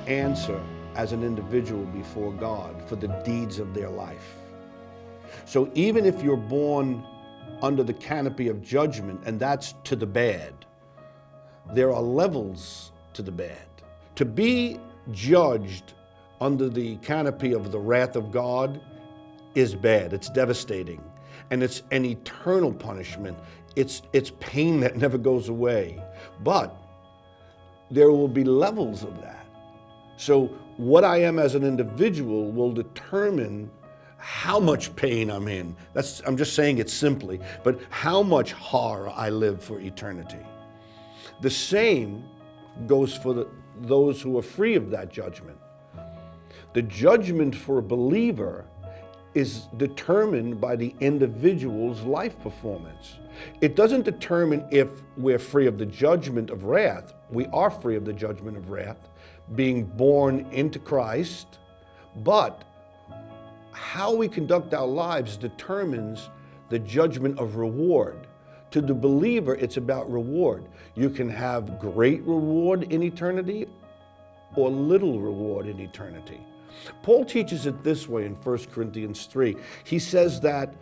answer as an individual before God for the deeds of their life. So even if you're born under the canopy of judgment, and that's to the bad, there are levels to the bad. To be judged under the canopy of the wrath of God is bad. It's devastating. And it's an eternal punishment. It's pain that never goes away. But there will be levels of that. So what I am as an individual will determine how much pain I'm in. I'm just saying it simply, but how much horror I live for eternity. The same goes for those who are free of that judgment. The judgment for a believer is determined by the individual's life performance. It doesn't determine if we're free of the judgment of wrath. We are free of the judgment of wrath, being born into Christ, but how we conduct our lives determines the judgment of reward. To the believer, it's about reward. You can have great reward in eternity or little reward in eternity. Paul teaches it this way in 1 Corinthians 3. He says that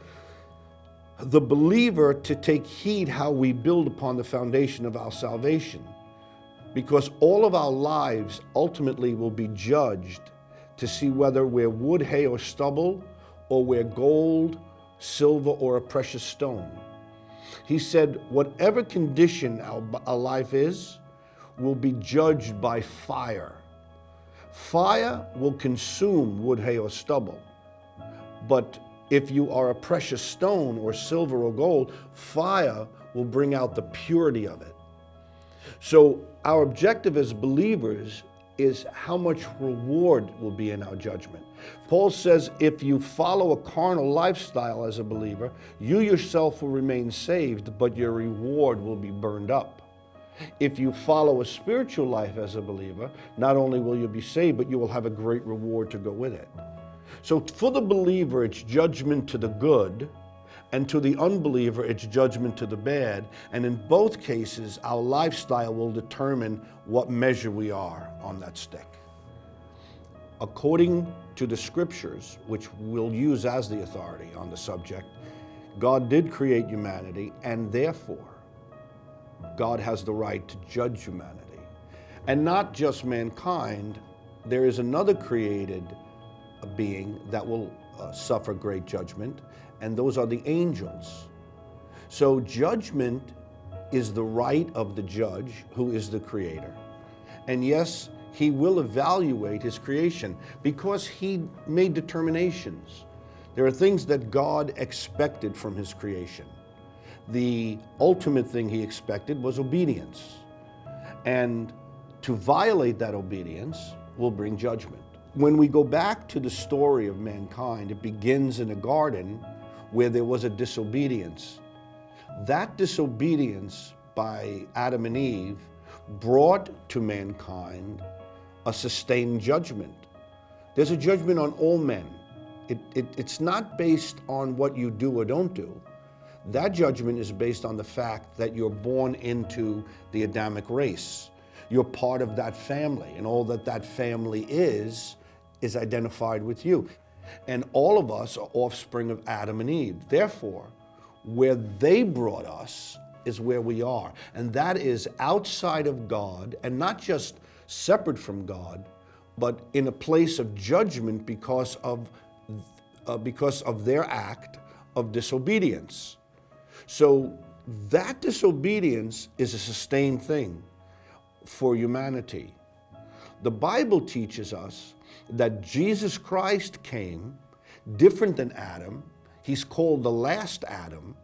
the believer to take heed how we build upon the foundation of our salvation, because all of our lives ultimately will be judged to see whether we're wood, hay, or stubble, or we're gold, silver, or a precious stone. He said, whatever condition our life is, will be judged by fire. Fire will consume wood, hay, or stubble. But if you are a precious stone or silver or gold, fire will bring out the purity of it. So our objective as believers is how much reward will be in our judgment. Paul says if you follow a carnal lifestyle as a believer, you yourself will remain saved, but your reward will be burned up. If you follow a spiritual life as a believer, not only will you be saved, but you will have a great reward to go with it. So for the believer, it's judgment to the good, and to the unbeliever, it's judgment to the bad. And in both cases, our lifestyle will determine what measure we are on that stick. According to the scriptures, which we'll use as the authority on the subject, God did create humanity, and therefore, God has the right to judge humanity. And not just mankind, there is another created being that will suffer great judgment, and those are the angels. So judgment is the right of the judge, who is the creator. And yes, he will evaluate his creation because he made determinations. There are things that God expected from his creation. The ultimate thing he expected was obedience. And to violate that obedience will bring judgment. When we go back to the story of mankind, it begins in a garden where there was a disobedience. That disobedience by Adam and Eve brought to mankind a sustained judgment. There's a judgment on all men. It's not based on what you do or don't do. That judgment is based on the fact that you're born into the Adamic race. You're part of that family, and all that that family is identified with you. And all of us are offspring of Adam and Eve. Therefore, where they brought us is where we are. And that is outside of God, and not just separate from God, but in a place of judgment because of their act of disobedience. So that disobedience is a sustained thing for humanity. The Bible teaches us that Jesus Christ came different than Adam. He's called the last Adam,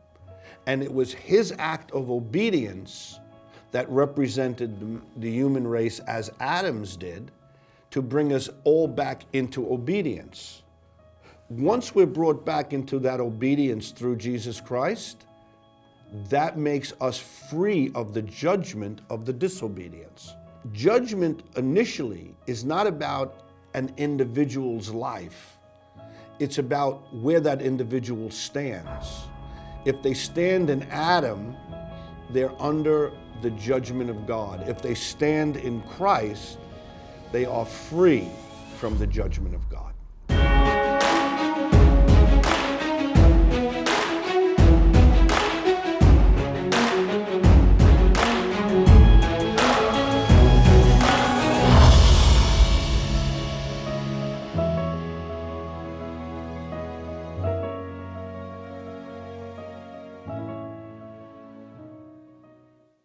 and it was his act of obedience that represented the human race as Adam's did, to bring us all back into obedience. Once we're brought back into that obedience through Jesus Christ, that makes us free of the judgment of the disobedience. Judgment initially is not about an individual's life. It's about where that individual stands. If they stand in Adam, they're under the judgment of God. If they stand in Christ, they are free from the judgment of God.